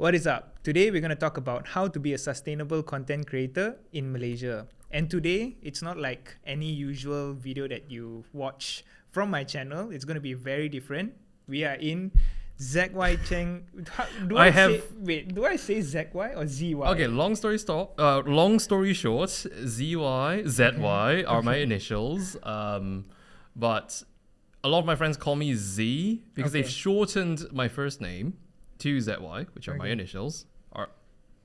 What is up? Today we're going to talk about how to be a sustainable content creator in Malaysia. And today it's not like any usual video that you watch from my channel. It's going to be very different. We are in ZY Cheng. Do I say ZY or ZY? Okay, long story short, ZY are my initials. But a lot of my friends call me Z because they've shortened my first name to ZY, which are my initials.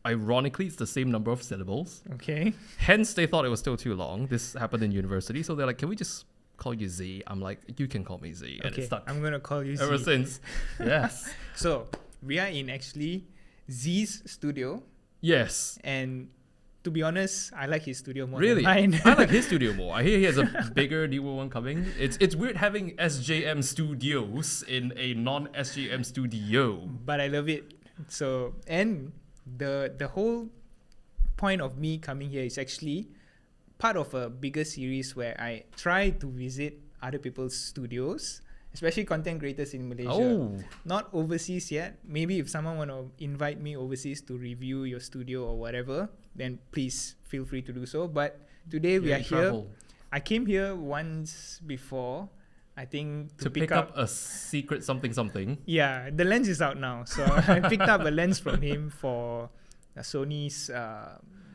Ironically, it's the same number of syllables. Okay. Hence, they thought it was still too long. This happened in university, so they're like, "Can we just call you Z?" I'm like, "You can call me Z," and it's stuck. I'm gonna call you Z ever since. Yes. So we are in actually Z's studio, Yes. and to be honest, I like his studio more Really? than mine. I like his studio more. I hear he has a bigger, newer one coming. It's weird having SJM studios in a non-SJM studio. But I love it. So, and the whole point of me coming here is actually part of a bigger series where I try to visit other people's studios, especially content creators in Malaysia. Oh. Not overseas yet. Maybe if someone want to invite me overseas to review your studio or whatever, then please feel free to do so. But today we are here. Travel. I came here once before, I think To pick up a secret something. Yeah, the lens is out now. So I picked up a lens from him for Sony's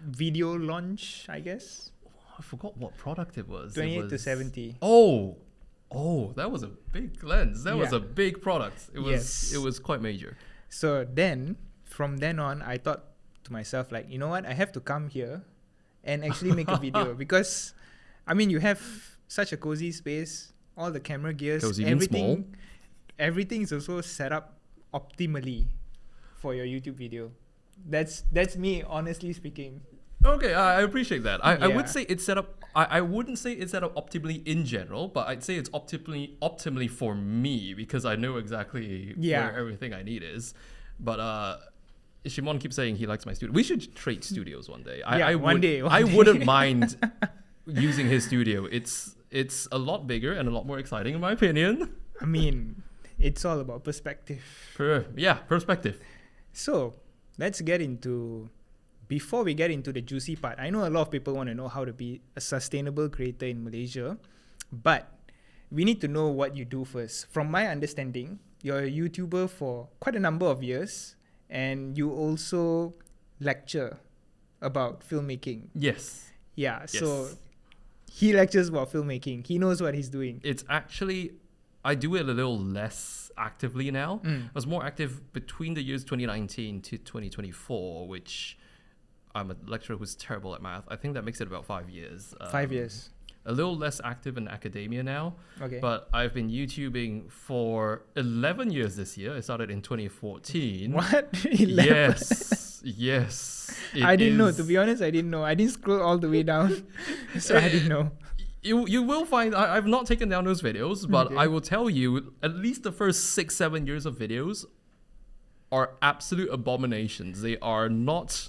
video launch, I guess. I forgot what product it was. 28 to 70. Oh, that was a big lens. That was a big product. It was quite major. So then, from then on, I thought to myself, like, you know what? I have to come here and actually make a video because, I mean, you have such a cozy space, all the camera gears, Cozy means small. Everything is also set up optimally for your YouTube video. That's me, honestly speaking. Okay, I appreciate that. I would say it's set up. I wouldn't say it's set up optimally in general, but I'd say it's optimally for me because I know exactly where everything I need is. But Shimon keeps saying he likes my studio. We should trade studios one day. One day. I wouldn't mind using his studio. It's a lot bigger and a lot more exciting in my opinion. I mean, it's all about perspective. Perspective. So let's get into. Before we get into the juicy part, I know a lot of people want to know how to be a sustainable creator in Malaysia, but we need to know what you do first. From my understanding, you're a YouTuber for quite a number of years, and you also lecture about filmmaking. Yes. Yeah, so he lectures about filmmaking. He knows what he's doing. It's actually, I do it a little less actively now. I was more active between the years 2019 to 2024, which... I'm a lecturer who's terrible at math. I think that makes it about 5 years. 5 years. A little less active in academia now. Okay. But I've been YouTubing for 11 years this year. I started in 2014. What? 11? Yes. I didn't know. To be honest, I didn't know. I didn't scroll all the way down. So I didn't know. You will find, I've not taken down those videos, but I will tell you, at least the first 6-7 years of videos are absolute abominations. They are not...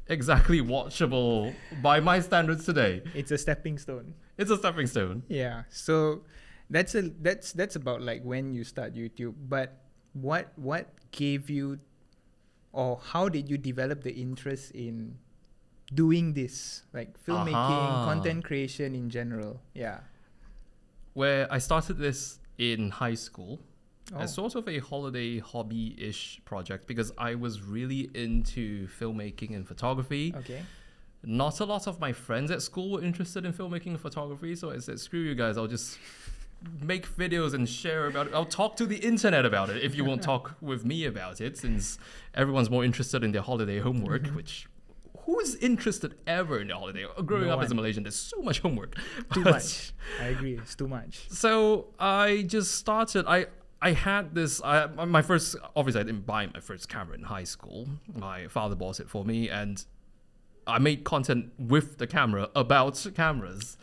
exactly watchable by my standards today. It's a stepping stone. It's a stepping stone. Yeah. So that's about like when you start YouTube. But what gave you, or how did you develop the interest in doing this, like filmmaking, content creation in general? Yeah. Where I started this in high school. As sort of a holiday hobby-ish project because I was really into filmmaking and photography. Okay. Not a lot of my friends at school were interested in filmmaking and photography, so I said, screw you guys, I'll just make videos and share about it. I'll talk to the internet about it if you won't talk with me about it, since everyone's more interested in their holiday homework, which... Who's interested ever in the holiday? Growing up as a Malaysian, there's so much homework. Too much. I agree. It's too much. So I just started... I had this, my first, obviously I didn't buy my first camera in high school. My father bought it for me and I made content with the camera about cameras.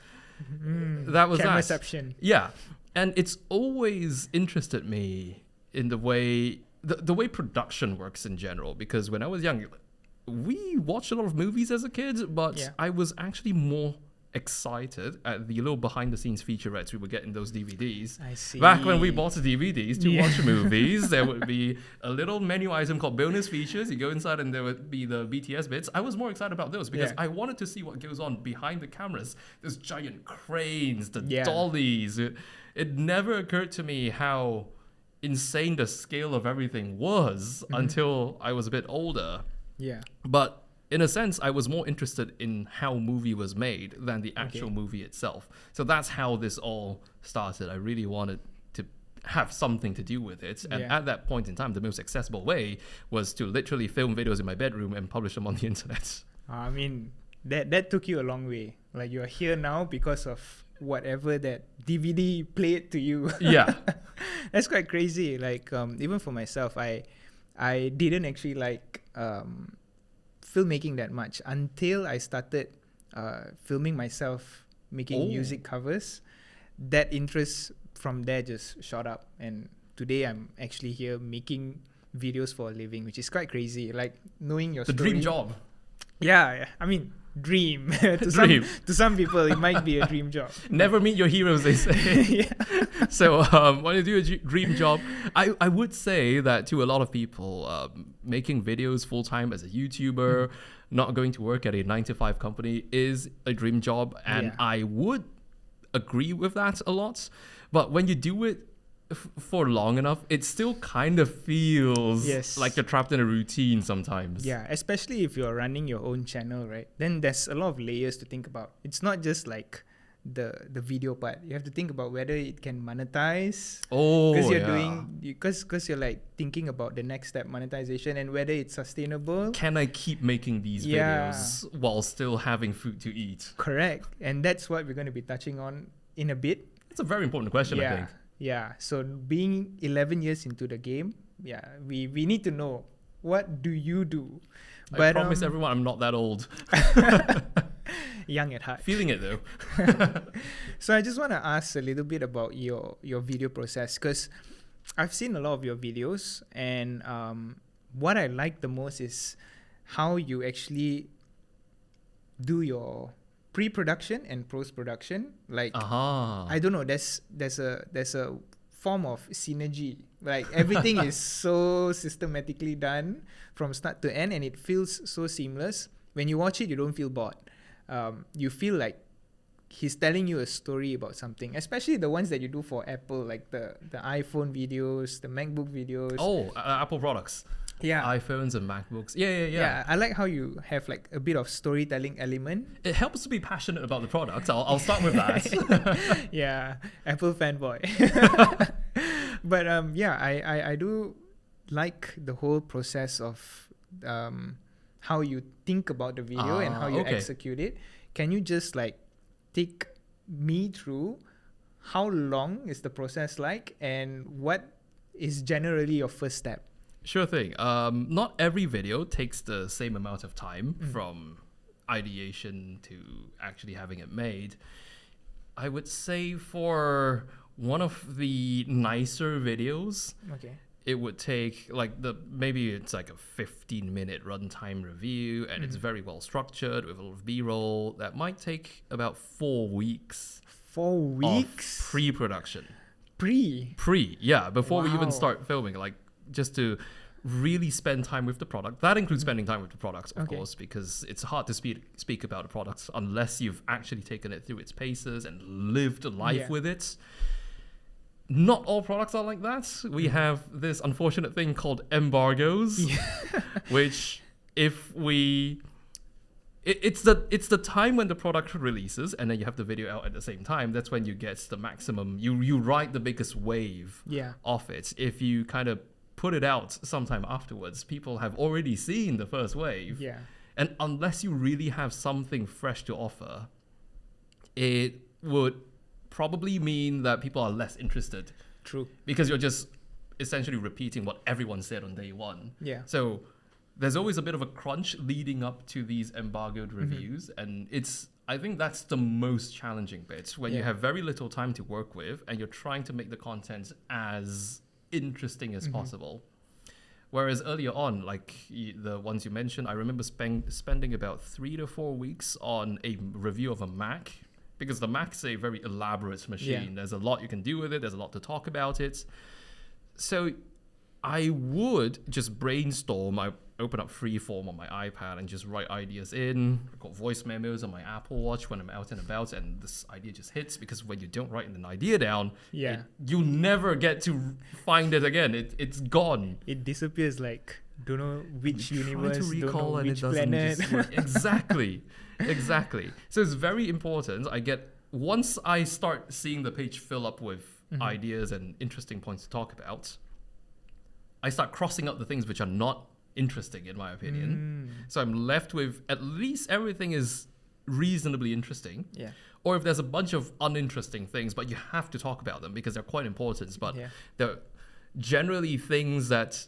That was Cameraception. Yeah. And it's always interested me in the way, the way production works in general. Because when I was young, we watched a lot of movies as a kid, but I was actually more excited at the little behind the scenes featurettes we would get in those DVDs. I see. Back when we bought the DVDs to Yeah. watch movies, there would be a little menu item called bonus features. You go inside and there would be the BTS bits. I was more excited about those because Yeah. I wanted to see what goes on behind the cameras. Those giant cranes, the Yeah. dollies. It never occurred to me how insane the scale of everything was until I was a bit older. Yeah. But in a sense, I was more interested in how movie was made than the actual movie itself. So that's how this all started. I really wanted to have something to do with it. And Yeah. at that point in time, the most accessible way was to literally film videos in my bedroom and publish them on the internet. I mean, that took you a long way. Like, you're here now because of whatever that DVD played to you. Yeah. That's quite crazy. Like, even for myself, I didn't actually like filmmaking that much until I started filming myself making music covers. That interest from there just shot up, and today I'm actually here making videos for a living, which is quite crazy. Like, knowing your The story. dream job. Yeah, I mean, dream. to Dream. to some people, it might be a dream job. Never meet your heroes, they say. Yeah. So when you do a dream job, I would say that to a lot of people, making videos full time as a YouTuber, not going to work at a 9-to-5 company is a dream job. And Yeah. I would agree with that a lot. But when you do it for long enough, it still kind of feels Yes. like you're trapped in a routine sometimes. Yeah, especially if you're running your own channel, right? Then there's a lot of layers to think about. It's not just like the video part. You have to think about whether it can monetize. Oh, Because you're yeah. doing, because you're like thinking about the next step, monetization, and whether it's sustainable. Can I keep making these Yeah. videos while still having food to eat? Correct. And that's what we're going to be touching on in a bit. It's a very important question, I think. Yeah. So being 11 years into the game, we need to know, what do you do? I promise everyone I'm not that old. Young at heart. Feeling it though. So I just want to ask a little bit about your video process, because I've seen a lot of your videos, and what I like the most is how you actually do your pre-production and post-production. Like, I don't know, there's a form of synergy. Like, everything is so systematically done from start to end, and it feels so seamless. When you watch it, you don't feel bored. You feel like he's telling you a story about something, especially the ones that you do for Apple, like the iPhone videos, the MacBook videos. Apple products. Yeah. iPhones and MacBooks. Yeah. I like how you have like a bit of storytelling element. It helps to be passionate about the product. I'll start with that. Yeah, Apple fanboy. But I do like the whole process of how you think about the video and how you execute it. Can you just like take me through how long is the process like, and what is generally your first step? Sure thing. Not every video takes the same amount of time from ideation to actually having it made. I would say for one of the nicer videos, it would take maybe it's like a 15-minute runtime review, and it's very well structured with a lot of B-roll. That might take about 4 weeks. 4 weeks? Of pre-production. Before we even start filming, like just to really spend time with the product. That includes spending time with the product, of course, because it's hard to speak about a product unless you've actually taken it through its paces and lived life with it. Not all products are like that. We have this unfortunate thing called embargoes, which it's the time when the product releases and then you have the video out at the same time. That's when you get the maximum. You ride the biggest wave of it. If you kind of put it out sometime afterwards, people have already seen the first wave. Yeah. And unless you really have something fresh to offer, it would probably mean that people are less interested. True. Because you're just essentially repeating what everyone said on day one. Yeah. So there's always a bit of a crunch leading up to these embargoed reviews. And I think that's the most challenging bit, when you have very little time to work with and you're trying to make the content as interesting as possible. Whereas earlier on, like the ones you mentioned, I remember spending about 3 to 4 weeks on a review of a Mac because the Mac's a very elaborate machine. There's a lot you can do with it. There's a lot to talk about it. So I would just brainstorm. I open up Freeform on my iPad and just write ideas in, record voice memos on my Apple Watch when I'm out and about, and this idea just hits, because when you don't write an idea down, you'll never get to find it again. It's gone. It disappears like don't know which You try universe, to recall don't know and which it doesn't planet. just work. Exactly. So it's very important. Once I start seeing the page fill up with ideas and interesting points to talk about, I start crossing out the things which are not interesting, in my opinion. So I'm left with at least everything is reasonably interesting. Yeah. Or if there's a bunch of uninteresting things, but you have to talk about them because they're quite important. But they're generally things that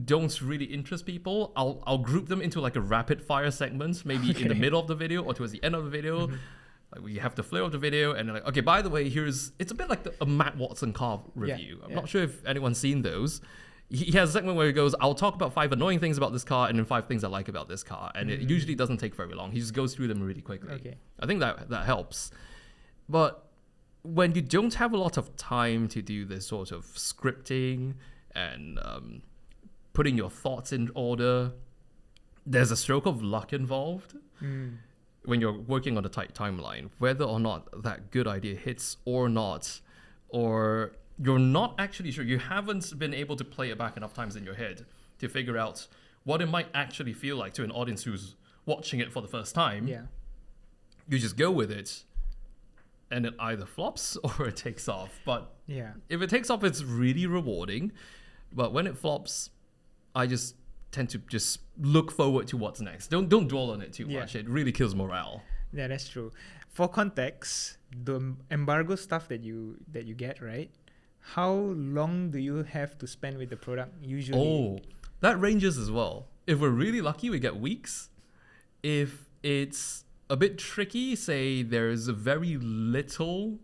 don't really interest people. I'll group them into like a rapid fire segment, maybe in the middle of the video or towards the end of the video. Like we have the flow of the video, and then like, okay, by the way, it's a bit like a Matt Watson car review. I'm not sure if anyone's seen those. He has a segment where he goes, I'll talk about 5 annoying things about this car and then 5 things I like about this car. And it usually doesn't take very long. He just goes through them really quickly. Okay. I think that helps. But when you don't have a lot of time to do this sort of scripting and putting your thoughts in order, there's a stroke of luck involved when you're working on a tight timeline, whether or not that good idea hits or not, or you're not actually sure. You haven't been able to play it back enough times in your head to figure out what it might actually feel like to an audience who's watching it for the first time. Yeah. You just go with it, and it either flops or it takes off. But if it takes off, it's really rewarding. But when it flops, I just tend to just look forward to what's next. Don't dwell on it too much. It really kills morale. Yeah, that's true. For context, the embargo stuff that you get, right? How long do you have to spend with the product usually? Oh, that ranges as well. If we're really lucky, we get weeks. If it's a bit tricky, say there's very little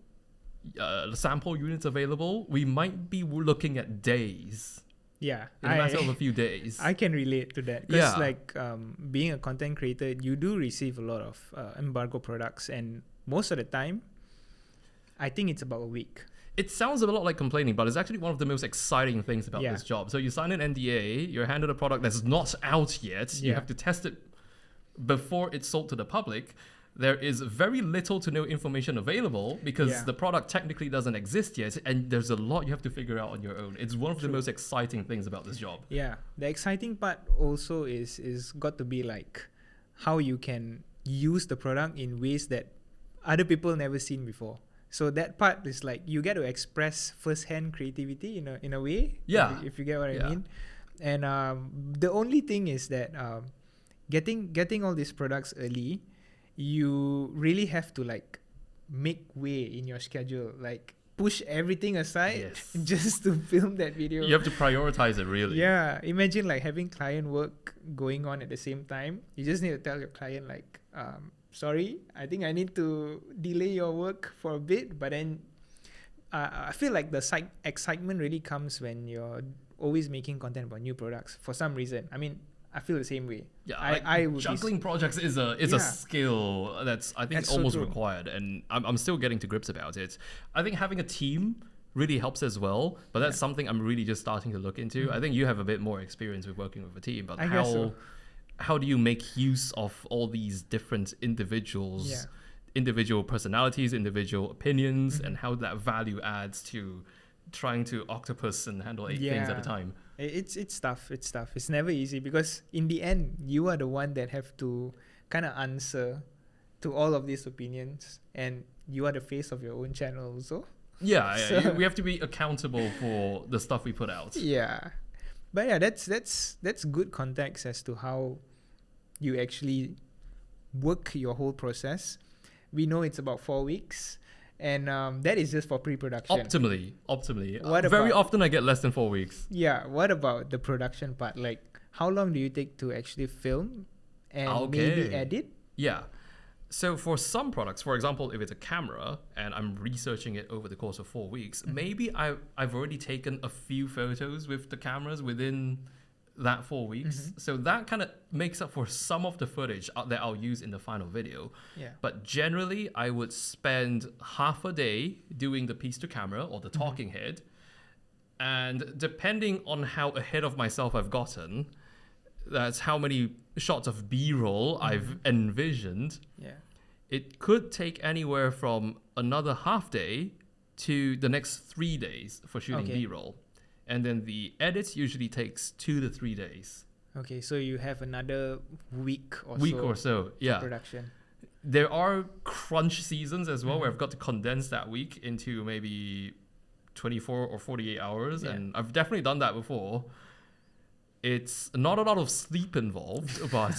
sample units available, we might be looking at days. Yeah, in a matter of a few days. I can relate to that because, being a content creator, you do receive a lot of embargo products, and most of the time, I think it's about a week. It sounds a lot like complaining, but it's actually one of the most exciting things about this job. So you sign an NDA, you're handed a product that's not out yet. You have to test it before it's sold to the public. There is very little to no information available because the product technically doesn't exist yet, and there's a lot you have to figure out on your own. It's one of the most exciting things about this job. Yeah, the exciting part also is got to be like how you can use the product in ways that other people never seen before. So that part is like you get to express first-hand creativity in a way. Yeah, if you get what I mean. And the only thing is that getting all these products early, you really have to like make way in your schedule, like push everything aside just to film that video. You have to prioritize it, really. Yeah, imagine like having client work going on at the same time. You just need to tell your client like, sorry, I think I need to delay your work for a bit. But then I feel like the excitement really comes when you're always making content about new products for some reason. I mean, I feel the same way. Yeah, I would juggling projects is a skill that's I think almost required, and I'm still getting to grips about it. I think having a team really helps as well, but that's something I'm really just starting to look into. I think you have a bit more experience with working with a team, but how do you make use of all these different individuals, individual personalities, individual opinions, and how that value adds to trying to octopus and handle 8 things at a time? It's tough. It's never easy because in the end, you are the one that have to kind of answer to all of these opinions, and you are the face of your own channel also. Yeah, we have to be accountable for the stuff we put out. Yeah, but yeah, that's good context as to how you actually work your whole process. We know it's about 4 weeks. And that is just for pre-production. Optimally. Very often I get less than 4 weeks. Yeah. What about the production part? Like, how long do you take to actually film and maybe edit? Yeah. So for some products, for example, if it's a camera and I'm researching it over the course of 4 weeks, maybe I've already taken a few photos with the cameras within that 4 weeks. So that kind of makes up for some of the footage that I'll use in the final video. Yeah. But generally, I would spend half a day doing the piece to camera or the talking head. And depending on how ahead of myself I've gotten, that's how many shots of B-roll I've envisioned. Yeah. It could take anywhere from another half day to the next 3 days for shooting B-roll. And then the edit usually takes 2 to 3 days. Okay, so you have another week or so, yeah. Production. There are crunch seasons as well where I've got to condense that week into maybe 24 or 48 hours. Yeah. And I've definitely done that before. It's not a lot of sleep involved, but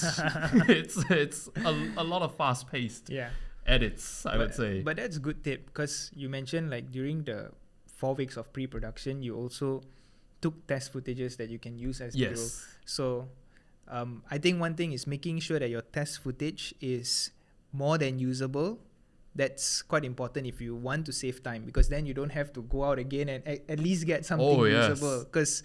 it's a lot of fast-paced edits, I would say. But that's a good tip, because you mentioned like during the 4 weeks of pre-production, you also took test footages that you can use as B-roll. So I think one thing is making sure that your test footage is more than usable. That's quite important if you want to save time, because then you don't have to go out again and at least get something usable. Because,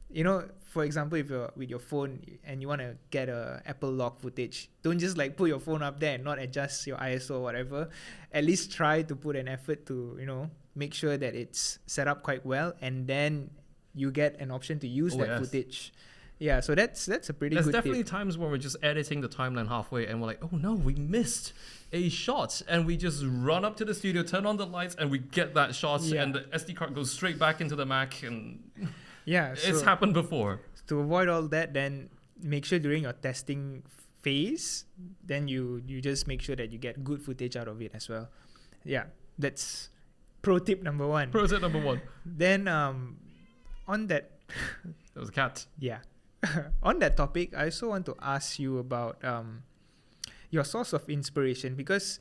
you know, for example, if you're with your phone and you want to get a Apple log footage, don't just like put your phone up there and not adjust your ISO or whatever. At least try to put an effort to, you know, make sure that it's set up quite well, and then you get an option to use that footage. Yeah, so that's a pretty good tip. There's definitely times when we're just editing the timeline halfway and we're like, oh no, we missed a shot, and we just run up to the studio, turn on the lights, and we get that shot, and the SD card goes straight back into the Mac, and it's happened before. To avoid all that, then make sure during your testing phase, then you just make sure that you get good footage out of it as well. Yeah, that's pro tip number 1. Pro tip number 1. Then on that... There was a cat. Yeah. On that topic, I also want to ask you about your source of inspiration, because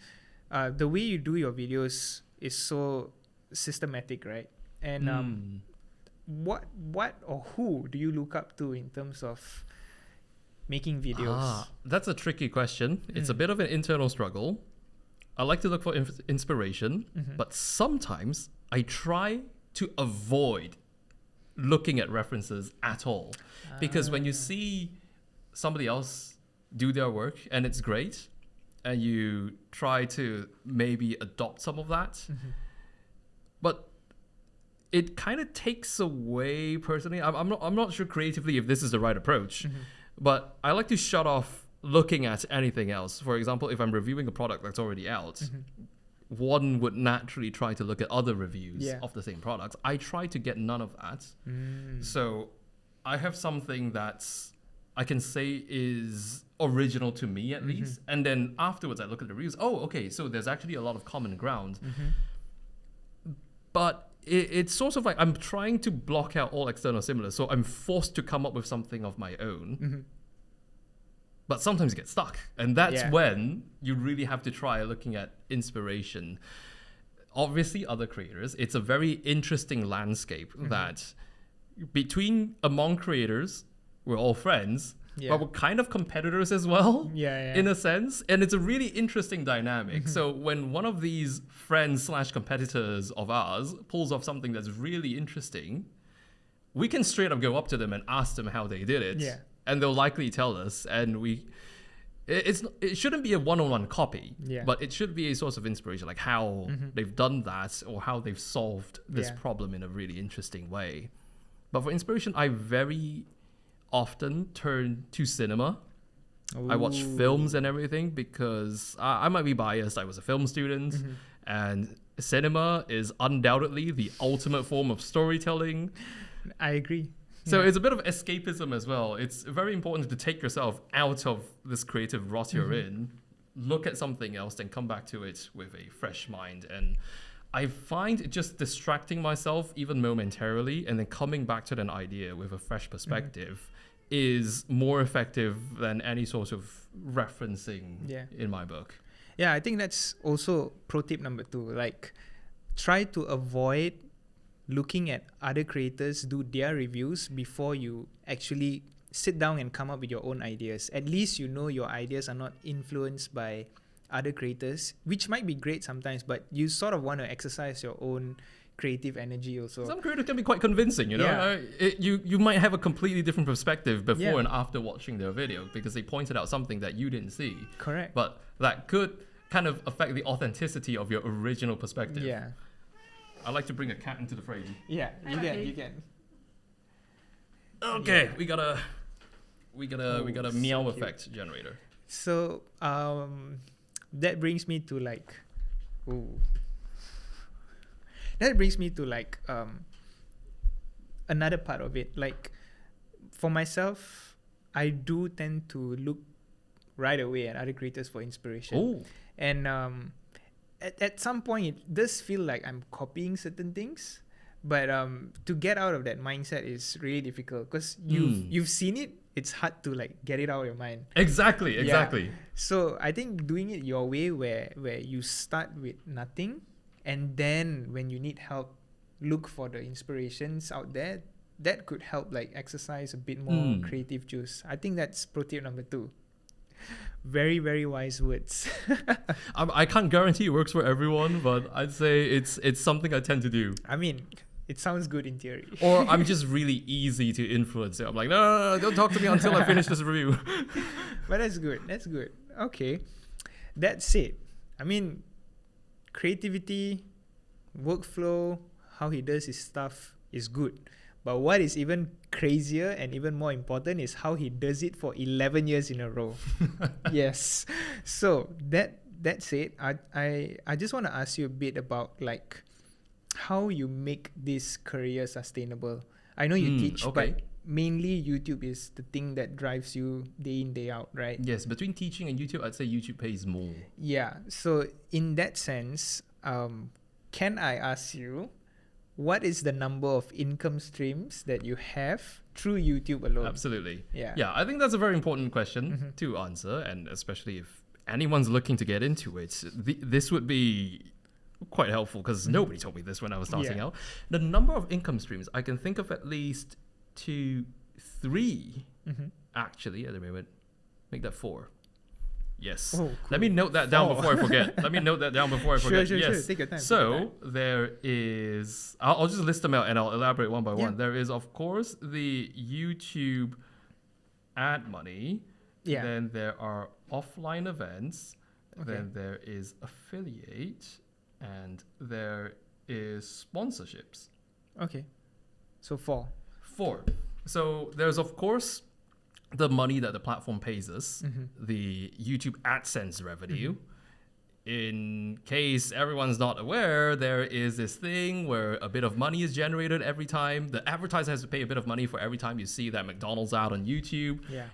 the way you do your videos is so systematic, right? And what or who do you look up to in terms of making videos? That's a tricky question. It's a bit of an internal struggle. I like to look for inspiration, but sometimes I try to avoid looking at references at all. Because when you see somebody else do their work and it's great, and you try to maybe adopt some of that, but it kind of takes away, personally, I'm not sure creatively if this is the right approach, but I like to shut off looking at anything else. For example, if I'm reviewing a product that's already out, one would naturally try to look at other reviews of the same product. I try to get none of that. So I have something that's, I can say, is original to me at least. And then afterwards I look at the reviews. Oh, okay, so there's actually a lot of common ground. But it's sort of like I'm trying to block out all external stimulus. So I'm forced to come up with something of my own. But sometimes you get stuck. And that's when you really have to try looking at inspiration. Obviously, other creators. It's a very interesting landscape that among creators, we're all friends, but we're kind of competitors as well, in a sense. And it's a really interesting dynamic. So when one of these friends / competitors of ours pulls off something that's really interesting, we can straight up go up to them and ask them how they did it. And they'll likely tell us, and it shouldn't be a one-on-one copy, but it should be a source of inspiration, like how they've done that or how they've solved this problem in a really interesting way. But for inspiration, I very often turn to cinema. I watch films and everything because I might be biased. I was a film student, and cinema is undoubtedly the ultimate form of storytelling. I agree. So it's a bit of escapism as well. It's very important to take yourself out of this creative rot you're in, look at something else, then come back to it with a fresh mind. And I find just distracting myself even momentarily and then coming back to an idea with a fresh perspective is more effective than any sort of referencing in my book. Yeah, I think that's also pro tip number 2. Like, try to avoid looking at other creators do their reviews before you actually sit down and come up with your own ideas. At least you know your ideas are not influenced by other creators, which might be great sometimes, but you sort of want to exercise your own creative energy also. Some creators can be quite convincing, you know. Yeah. You might have a completely different perspective before Yeah. and after watching their video because they pointed out something that you didn't see. Correct. But that could kind of affect the authenticity of your original perspective. Yeah. I like to bring a cat into the frame. Yeah, you Okay. can. Okay, Yeah. we got a Oh, meow so cute. effect generator. So that brings me to like, ooh. That brings me to like another part of it. Like for myself, I do tend to look right away at other creators for inspiration. Oh, And at some point, it does feel like I'm copying certain things. But to get out of that mindset is really difficult because you've seen it. It's hard to like get it out of your mind. exactly. So I think doing it your way, where you start with nothing, and then when you need help, look for the inspirations out there. That could help like exercise a bit more creative juice. I think that's pro tip number 2. Very, very wise words. I can't guarantee it works for everyone, but I'd say it's something I tend to do. I mean, it sounds good in theory. Or I'm just really easy to influence. I'm like, no, don't talk to me until I finish this review. But that's good. That's good. Okay. That's it. I mean, creativity, workflow, how he does his stuff is good. But what is even crazier and even more important is how he does it for 11 years in a row. Yes. So that's it. I just want to ask you a bit about like how you make this career sustainable. I know you teach, okay. but mainly YouTube is the thing that drives you day in, day out, right? Yes, between teaching and YouTube, I'd say YouTube pays more. Yeah. So in that sense, can I ask you, what is the number of income streams that you have through YouTube alone? Absolutely. Yeah. Yeah, I think that's a very important question Mhm. to answer, and especially if anyone's looking to get into it, this would be quite helpful because nobody told me this when I was starting Yeah. out. The number of income streams, I can think of at least 2, 3 Mhm. actually at the moment. Make that 4. Yes. Oh, Let me cool. note that down 4. before I forget. Let me note that down before I forget. Sure. Yes. Take your time. So there is, I'll just list them out and I'll elaborate one by Yeah. one. There is, of course, the YouTube ad money. Yeah. Then there are offline events. Okay. Then there is affiliate. And there is sponsorships. Okay. So 4. 4. So there's, of course, the money that the platform pays us, Mhm. the YouTube AdSense revenue. In case everyone's not aware, there is this thing where a bit of money is generated every time. The advertiser has to pay a bit of money for every time you see that McDonald's ad on YouTube. Yeah.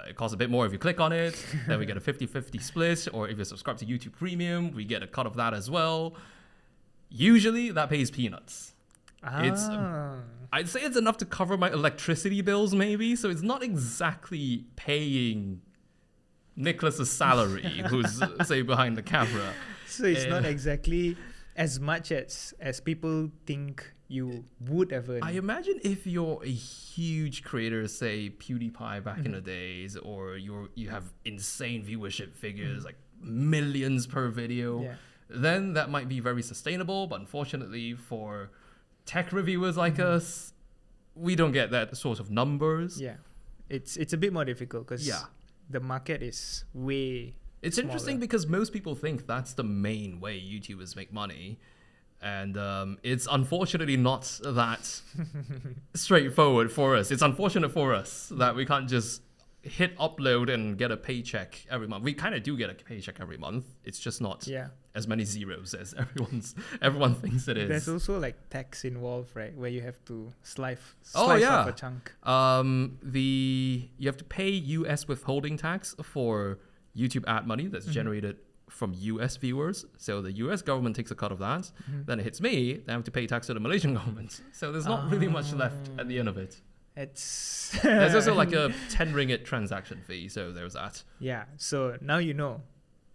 It costs a bit more if you click on it. Then we get a 50-50 split. Or if you subscribe to YouTube Premium, we get a cut of that as well. Usually, that pays peanuts. It's I'd say it's enough to cover my electricity bills, maybe. So it's not exactly paying Nicholas's salary, who's say behind the camera. So it's not Eh. exactly as much as people think you would have earned. I imagine if you're a huge creator, say PewDiePie back in the days, or you have insane viewership figures, like millions per video, Yeah. then that might be very sustainable. But unfortunately for tech reviewers like us, we don't get that sort of numbers. Yeah. It's a bit more difficult because Yeah. the market is way It's smaller. interesting because most people think that's the main way YouTubers make money. And it's unfortunately not that straightforward for us. It's unfortunate for us that we can't just hit upload and get a paycheck every month. We kind of do get a paycheck every month. It's just not Yeah. as many zeros as everyone thinks it is. There's also like tax involved, right? Where you have to slice Oh, yeah. off a chunk. You have to pay US withholding tax for YouTube ad money that's generated from US viewers. So the US government takes a cut of that. Then it hits me. Then I have to pay tax to the Malaysian government. So there's not really much left at the end of it. It's There's also like a 10 ringgit transaction fee. So there's that. yeah. So now you know,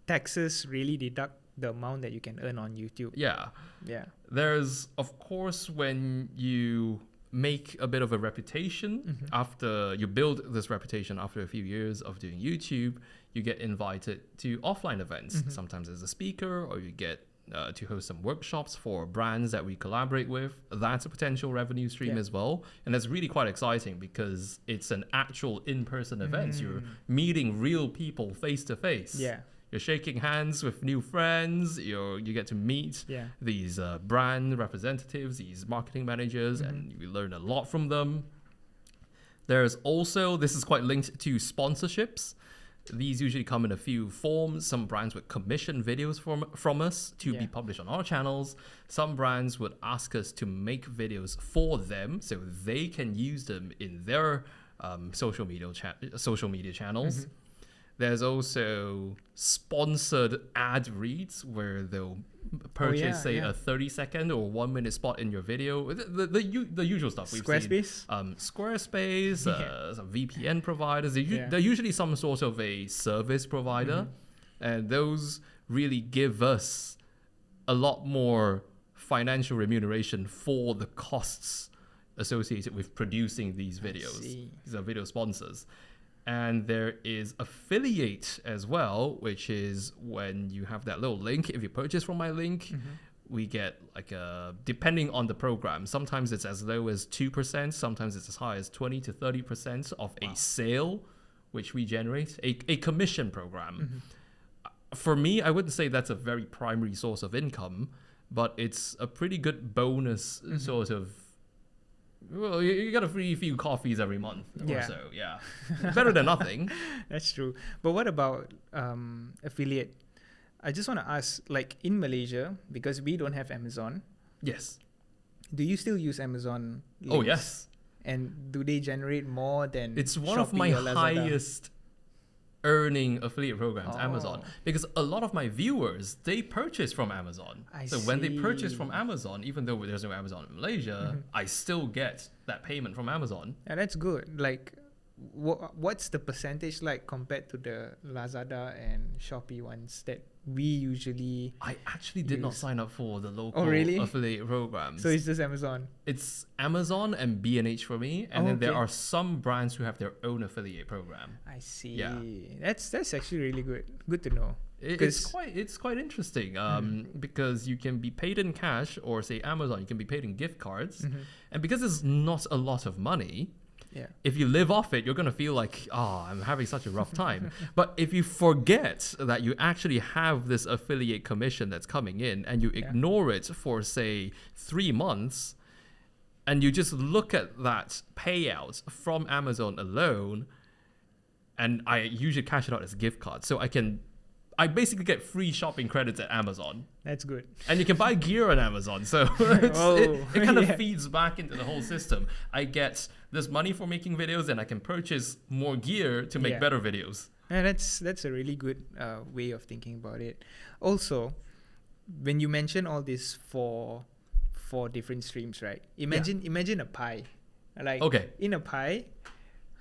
taxes really deduct the amount that you can earn on YouTube. Yeah. Yeah. There's, of course, when you make a bit of a reputation after you build this reputation after a few years of doing YouTube, you get invited to offline events. Sometimes as a speaker, or you get to host some workshops for brands that we collaborate with. That's a potential revenue stream as well. And that's really quite exciting because it's an actual in-person event. You're meeting real people face to face. Yeah. You're shaking hands with new friends. You get to meet these brand representatives, these marketing managers, and you learn a lot from them. There's also, this is quite linked to sponsorships. These usually come in a few forms. Some brands would commission videos from us to be published on our channels. Some brands would ask us to make videos for them so they can use them in their social media channels. There's also sponsored ad reads where they'll purchase, a 30-second or 1-minute spot in your video. The usual stuff we've Squarespace? seen. Squarespace, some VPN providers. They're usually some sort of a service provider. And those really give us a lot more financial remuneration for the costs associated with producing these videos. These are video sponsors. And there is affiliate as well, which is when you have that little link. If you purchase from my link, we get like depending on the program, sometimes it's as low as 2%, sometimes it's as high as 20 to 30% of a sale, which we generate, a commission program. For me, I wouldn't say that's a very primary source of income, but it's a pretty good bonus sort of. Well, you get a free few coffees every month or so. Yeah, better than nothing. That's true. But what about affiliate? I just want to ask, like in Malaysia, because we don't have Amazon. Yes. Do you still use Amazon links? Oh, yes. And do they generate more than It's one Shopee of my or Lazada? highest earning affiliate programs, Amazon, because a lot of my viewers, they purchase from Amazon. When they purchase from Amazon, even though there's no Amazon in Malaysia, I still get that payment from Amazon. Yeah, that's good. Like, what's the percentage like compared to the Lazada and Shopee ones that we usually I actually did not sign up for the local affiliate programs. So it's just Amazon? It's Amazon and B&H for me. And then there are some brands who have their own affiliate program. I see. Yeah. That's actually really good. Good to know. It's quite interesting because you can be paid in cash, or say Amazon, you can be paid in gift cards. And because it's not a lot of money, if you live off it, you're going to feel like, I'm having such a rough time. But if you forget that you actually have this affiliate commission that's coming in and you ignore it for, say, 3 months, and you just look at that payout from Amazon alone, and I usually cash it out as gift cards. So I basically get free shopping credits at Amazon. That's good. And you can buy gear on Amazon. So it kind of feeds back into the whole system. I get this money for making videos, and I can purchase more gear to make better videos. Yeah, that's a really good way of thinking about it. Also, when you mention all this for different streams, right? Imagine a pie. Like in a pie,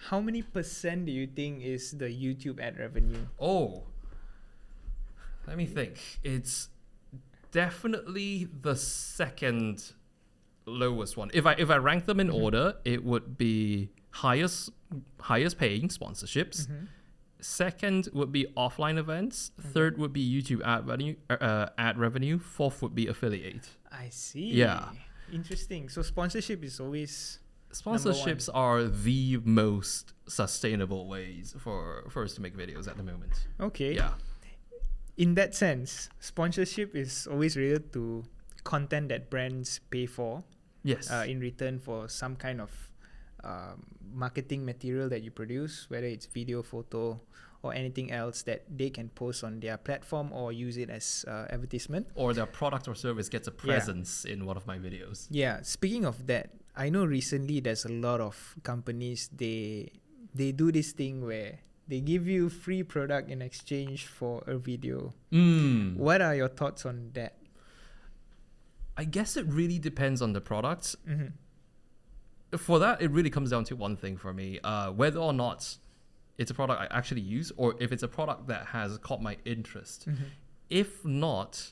how many percent do you think is the YouTube ad revenue? Let me think. It's definitely the second lowest one. If I rank them in order, it would be highest paying sponsorships. Second would be offline events. Third would be YouTube ad revenue. Fourth would be affiliate. I see. Yeah. Interesting. So sponsorship is always Sponsorships are the most sustainable ways for us to make videos at the moment. Okay. Yeah. In that sense, sponsorship is always related to content that brands pay for. Yes. In return for some kind of marketing material that you produce, whether it's video, photo, or anything else that they can post on their platform or use it as advertisement. Or their product or service gets a presence in one of my videos. Yeah. Speaking of that, I know recently there's a lot of companies, they do this thing where they give you free product in exchange for a video. What are your thoughts on that? I guess it really depends on the product. For that, it really comes down to one thing for me, whether or not it's a product I actually use, or if it's a product that has caught my interest. If not,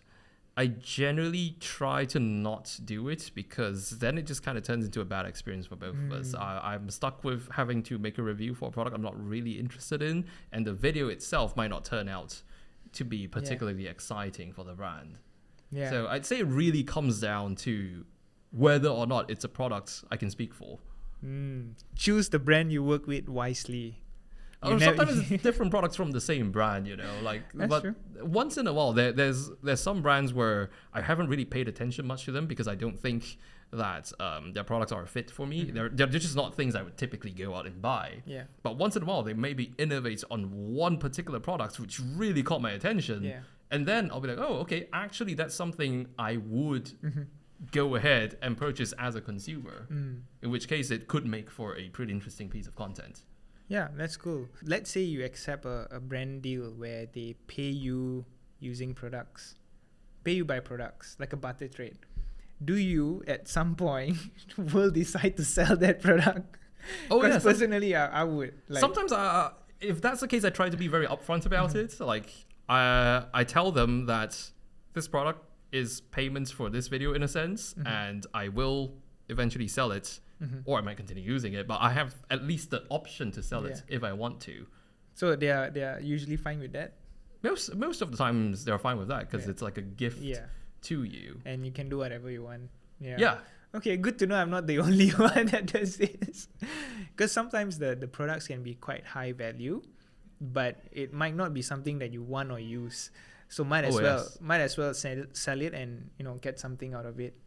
I generally try to not do it, because then it just kind of turns into a bad experience for both of us. I'm stuck with having to make a review for a product I'm not really interested in, and the video itself might not turn out to be particularly exciting for the brand. Yeah. So I'd say it really comes down to whether or not it's a product I can speak for. Choose the brand you work with wisely. Or sometimes it's different products from the same brand, That's but true. once in a while there's some brands where I haven't really paid attention much to them because I don't think that their products are a fit for me. They're just not things I would typically go out and buy. Yeah. But once in a while they maybe innovate on one particular product which really caught my attention. Yeah. And then I'll be like, oh, okay, actually that's something I would go ahead and purchase as a consumer. In which case it could make for a pretty interesting piece of content. Yeah, that's cool. Let's say you accept a brand deal where they pay you using products, pay you by products, like a barter trade. Do you, at some point, will decide to sell that product? Oh, yeah. Personally, I would. Sometimes, if that's the case, I try to be very upfront about it. Like, I tell them that this product is payments for this video in a sense, and I will eventually sell it. Or I might continue using it, but I have at least the option to sell it if I want to. So they are usually fine with that? Most of the times they're fine with that because it's like a gift to you. And you can do whatever you want. Yeah. Okay, good to know I'm not the only one that does this. Because sometimes the products can be quite high value, but it might not be something that you want or use. So might as well sell it and get something out of it.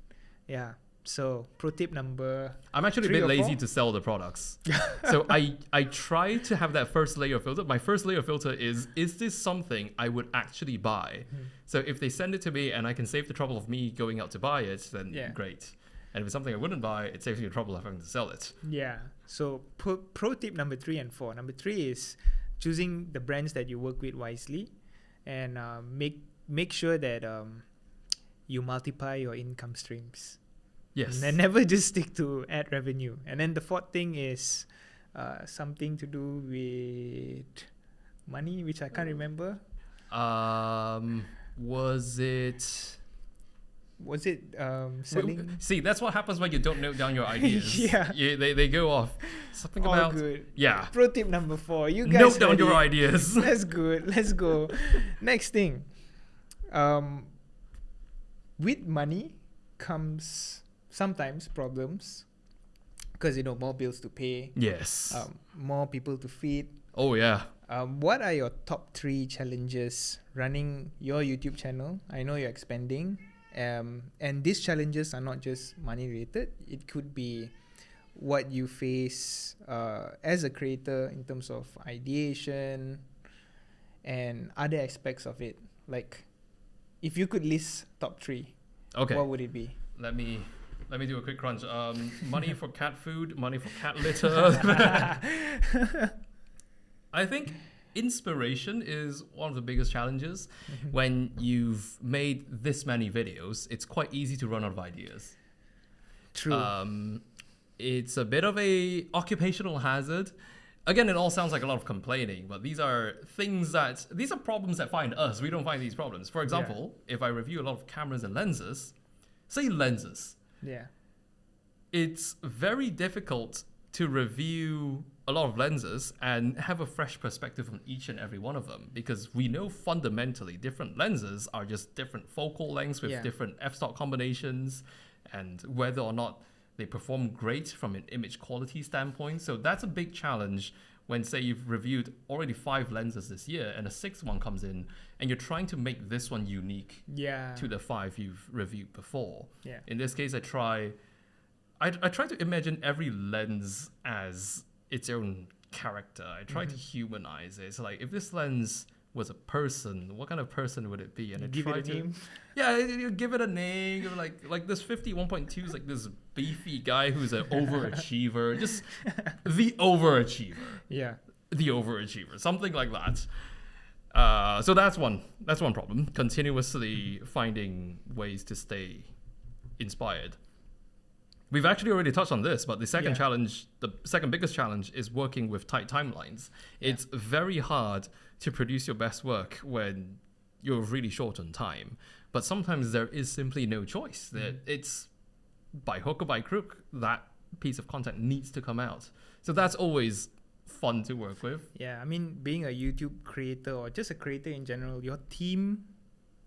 Yeah. So pro tip number I'm actually a 3 bit or lazy 4? to sell the products. So I try to have that first layer of filter. My first layer of filter is this something I would actually buy? So if they send it to me and I can save the trouble of me going out to buy it, then great. And if it's something I wouldn't buy, it saves me the trouble of having to sell it. Yeah. So pro tip number 3 and 4. Number 3 is choosing the brands that you work with wisely, and make sure that you multiply your income streams. Yes. And never just stick to ad revenue. And then the 4th thing is something to do with money, which I can't remember. Was it selling? See, that's what happens when you don't note down your ideas. They go off. Something All about good. Yeah. Pro tip number 4. You guys note down ready? your ideas. That's good. Let's go. Next thing. With money comes sometimes problems, because more bills to pay. Yes. More people to feed. Oh yeah. What are your top 3 challenges running your YouTube channel? I know you're expanding, and these challenges are not just money related. It could be what you face as a creator in terms of ideation and other aspects of it. Like, if you could list top 3, what would it be? Let me do a quick crunch. Money for cat food, money for cat litter. I think inspiration is one of the biggest challenges. When you've made this many videos, it's quite easy to run out of ideas. True. It's a bit of a occupational hazard. Again, it all sounds like a lot of complaining, but these are problems that find us. We don't find these problems. For example, if I review a lot of cameras and lenses, say lenses. Yeah. It's very difficult to review a lot of lenses and have a fresh perspective on each and every one of them, because we know fundamentally different lenses are just different focal lengths with different f-stop combinations, and whether or not they perform great from an image quality standpoint. So that's a big challenge when, say, you've reviewed already 5 lenses this year and a 6th one comes in and you're trying to make this one unique to the 5 you've reviewed before. Yeah. In this case, I try to imagine every lens as its own character. I try to humanize it. So like, if this lens was a person, what kind of person would it be? And give it a name. Yeah, you give it a name. You're like this 51.2 is like this beefy guy who's an overachiever, just the overachiever. Yeah, the overachiever, something like that. So that's one problem. Continuously finding ways to stay inspired. We've actually already touched on this, but the second challenge, the second biggest challenge, is working with tight timelines. It's very hard to produce your best work when you're really short on time. But sometimes there is simply no choice. That it's by hook or by crook, that piece of content needs to come out. So that's always fun to work with. Yeah, I mean, being a YouTube creator or just a creator in general, your team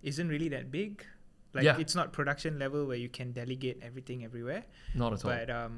isn't really that big. Like Yeah. it's not production level where you can delegate everything everywhere. Not at all. But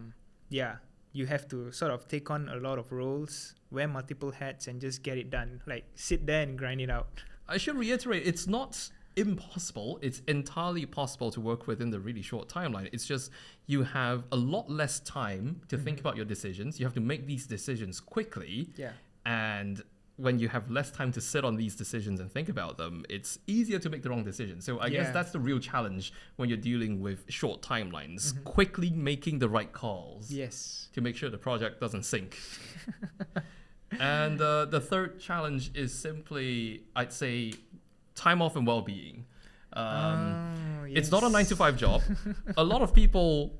yeah, you have to sort of take on a lot of roles, wear multiple hats, and just get it done. Like sit there and grind it out. I should reiterate, it's not impossible. It's entirely possible to work within the really short timeline. It's just you have a lot less time to think about your decisions. You have to make these decisions quickly. Yeah. And when you have less time to sit on these decisions and think about them, it's easier to make the wrong decision. So I guess Yeah. that's the real challenge when you're dealing with short timelines. Quickly making the right calls Yes. to make sure the project doesn't sink. And the third challenge is simply, I'd say, time off and well-being. It's not a 9-to-5 job. A lot of people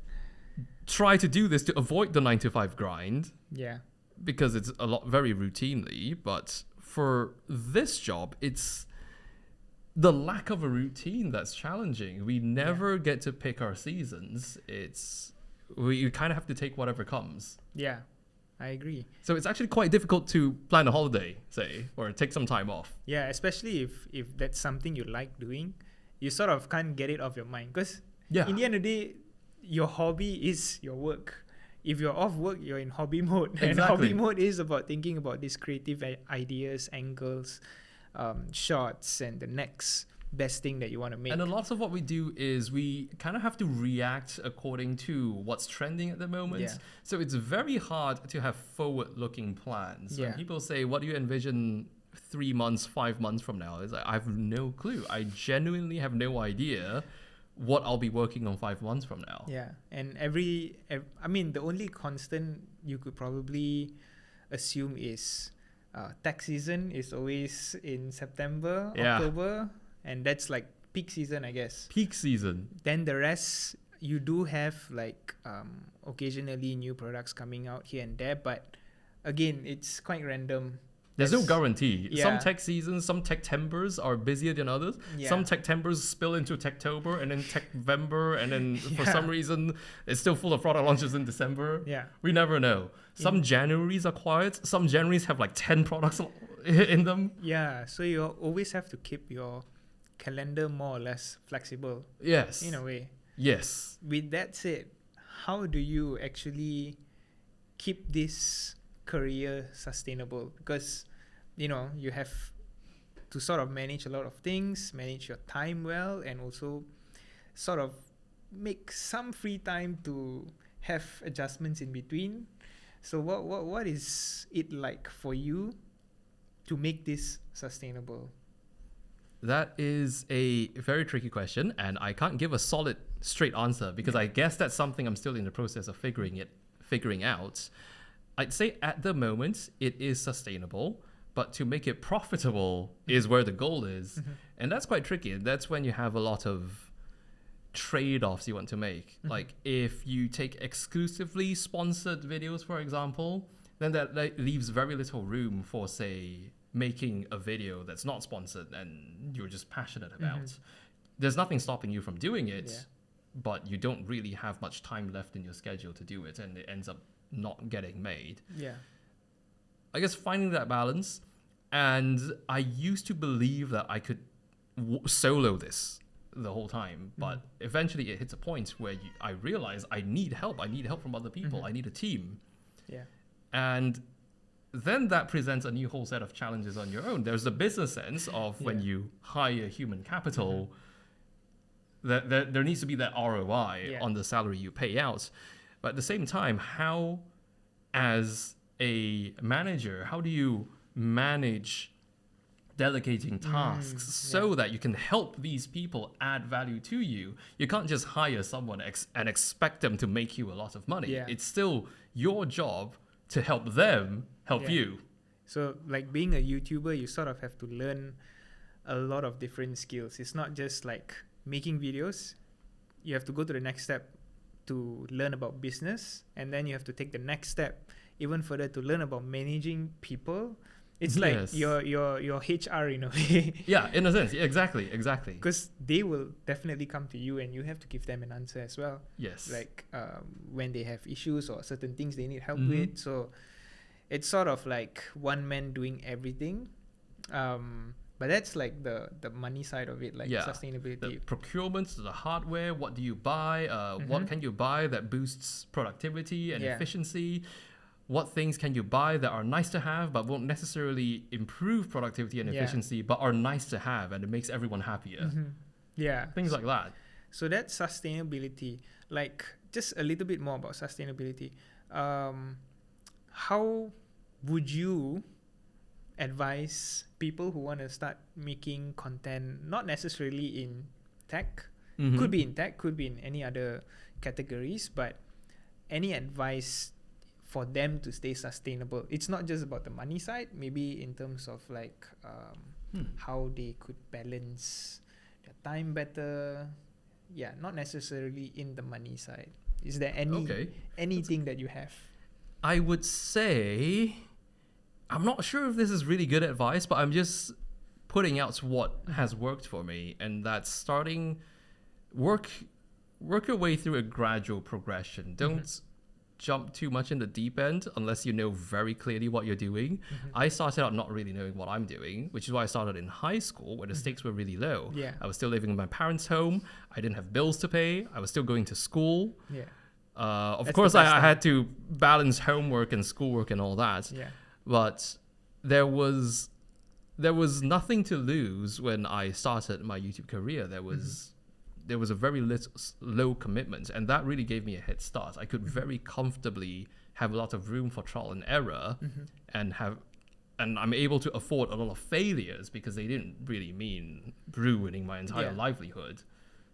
try to do this to avoid the 9-to-5 grind Yeah. because it's a lot very routinely. But for this job, it's the lack of a routine that's challenging. We never get to pick our seasons. We kind of have to take whatever comes. Yeah. I agree. So it's actually quite difficult to plan a holiday, say, or take some time off. Yeah, especially if that's something you like doing, you sort of can't get it off your mind. Because Yeah. in the end of the day, your hobby is your work. If you're off work, you're in hobby mode. And Exactly. hobby mode is about thinking about these creative ideas, angles, shots, and the next best thing that you want to make. And a lot of what we do is we kind of have to react according to what's trending at the moment. Yeah. So it's very hard to have forward-looking plans. When Yeah. people say, what do you envision 3 months, 5 months from now? It's like, I have no clue. I genuinely have no idea what I'll be working on 5 months from now. Yeah, and I mean, the only constant you could probably assume is tax season is always in September, Yeah. October, and that's like peak season, I guess. Peak season. Then the rest, you do have like occasionally new products coming out here and there, but again, it's quite random. There's no That's- guarantee. Some Yeah. tech seasons, some tech-tembers are busier than others. Yeah. Some tech-tembers spill into Techtober and then Tech-Vember, and then for Yeah. some reason it's still full of product launches in December. Yeah. We never know. Some Januaries are quiet. Some Januaries have like 10 products in them. Yeah, so you always have to keep your calendar more or less flexible Yes. in a way. Yes. With that said, how do you actually keep this career sustainable? Because you have to sort of manage a lot of things, manage your time well, and also sort of make some free time to have adjustments in between. So what is it like for you to make this sustainable? That is a very tricky question, and I can't give a solid, straight answer because I guess that's something I'm still in the process of figuring out. I'd say at the moment it is sustainable, but to make it profitable is where the goal is, and that's quite tricky. That's when you have a lot of trade-offs you want to make. Like if you take exclusively sponsored videos, for example, then that leaves very little room for, say, making a video that's not sponsored and you're just passionate about. There's nothing stopping you from doing it, but you don't really have much time left in your schedule to do it, and it ends up not getting made. Yeah. I guess finding that balance, and I used to believe that I could solo this the whole time, but eventually it hits a point where I realize I need help. I need help from other people. I need a team. Yeah. And then that presents a new whole set of challenges on your own. There's the business sense of when you hire human capital, that there needs to be that ROI on the salary you pay out. But at the same time, how, as a manager, how do you manage delegating tasks so that you can help these people add value to you? You can't just hire someone and expect them to make you a lot of money. Yeah. It's still your job to help them help you. So like being a YouTuber, you sort of have to learn a lot of different skills. It's not just like making videos. You have to go to the next step to learn about business, and then you have to take the next step even further to learn about managing people. It's like your HR in a way. Yeah, in a sense. Yeah, exactly. Because they will definitely come to you and you have to give them an answer as well. Yes. Like when they have issues or certain things they need help with. So it's sort of like one man doing everything. But that's like the money side of it, like The sustainability. procurement, the hardware, what do you buy? What can you buy that boosts productivity and efficiency? What things can you buy that are nice to have but won't necessarily improve productivity and efficiency, but are nice to have and it makes everyone happier? Yeah. Things like that. So that's sustainability. Like, just a little bit more about sustainability. How would you advise people who want to start making content, not necessarily in tech, could be in tech, could be in any other categories, but any advice for them to stay sustainable? It's not just about the money side, maybe in terms of like how they could balance their time better. Yeah, not necessarily in the money side. Is there anything that you have? I would say, I'm not sure if this is really good advice, but I'm just putting out what has worked for me, and that's starting work your way through a gradual progression. Don't jump too much in the deep end unless you know very clearly what you're doing. I started out not really knowing what I'm doing, which is why I started in high school where the stakes were really low. Yeah. I was still living in my parents' home. I didn't have bills to pay. I was still going to school. Yeah. Of That's course, the best I time. had to balance homework and schoolwork and all that. Yeah. But there was nothing to lose when I started my YouTube career. There was a very low commitment, and that really gave me a head start. I could very comfortably have a lot of room for trial and error, and I'm able to afford a lot of failures because they didn't really mean ruining my entire livelihood.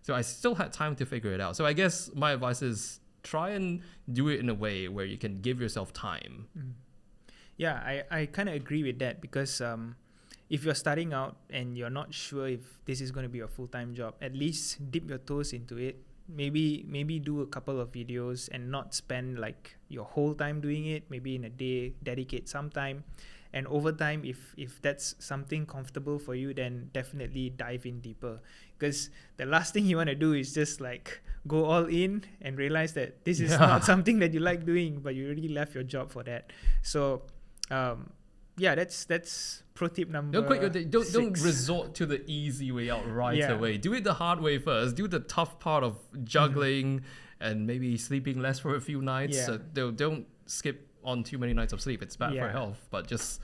So I still had time to figure it out. So I guess my advice is try and do it in a way where you can give yourself time. Yeah, I kind of agree with that, because if you're starting out and you're not sure if this is going to be a full-time job, at least dip your toes into it. Maybe do a couple of videos and not spend like your whole time doing it. Maybe in a day, dedicate some time. And over time, if that's something comfortable for you, then definitely dive in deeper. Because the last thing you want to do is just like go all in and realize that this is not something that you like doing, but you already left your job for that. So that's pro tip number Don't resort to the easy way out away. Do it the hard way first. Do the tough part of juggling and maybe sleeping less for a few nights. So don't skip on too many nights of sleep. It's bad for health. But just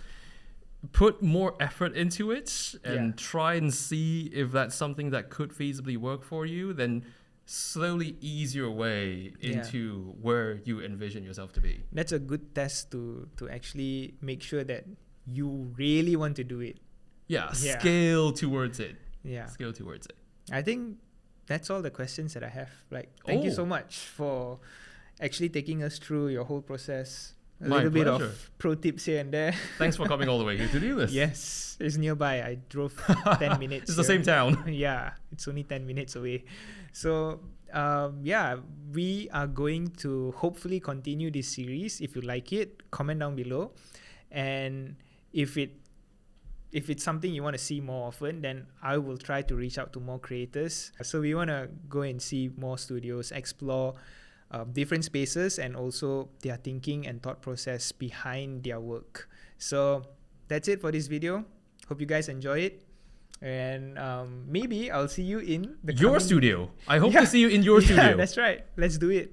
put more effort into it and try and see if that's something that could feasibly work for you. Then slowly ease your way into where you envision yourself to be. That's a good test to actually make sure that you really want to do it. Scale towards it. Scale towards it. I think that's all the questions that I have. Like, thank you so much for actually taking us through your whole process. A My little bit pleasure. of pro tips here and there. Thanks for coming all the way here to do this. Yes, it's nearby. I drove 10 minutes. It's the same town. Yeah, it's only 10 minutes away. So, we are going to hopefully continue this series. If you like it, comment down below. And if it's something you want to see more often, then I will try to reach out to more creators. So we want to go and see more studios, explore different spaces, and also their thinking and thought process behind their work. So that's it for this video. Hope you guys enjoy it. And maybe I'll see you in Your studio. I hope to see you in your studio. Yeah, that's right. Let's do it.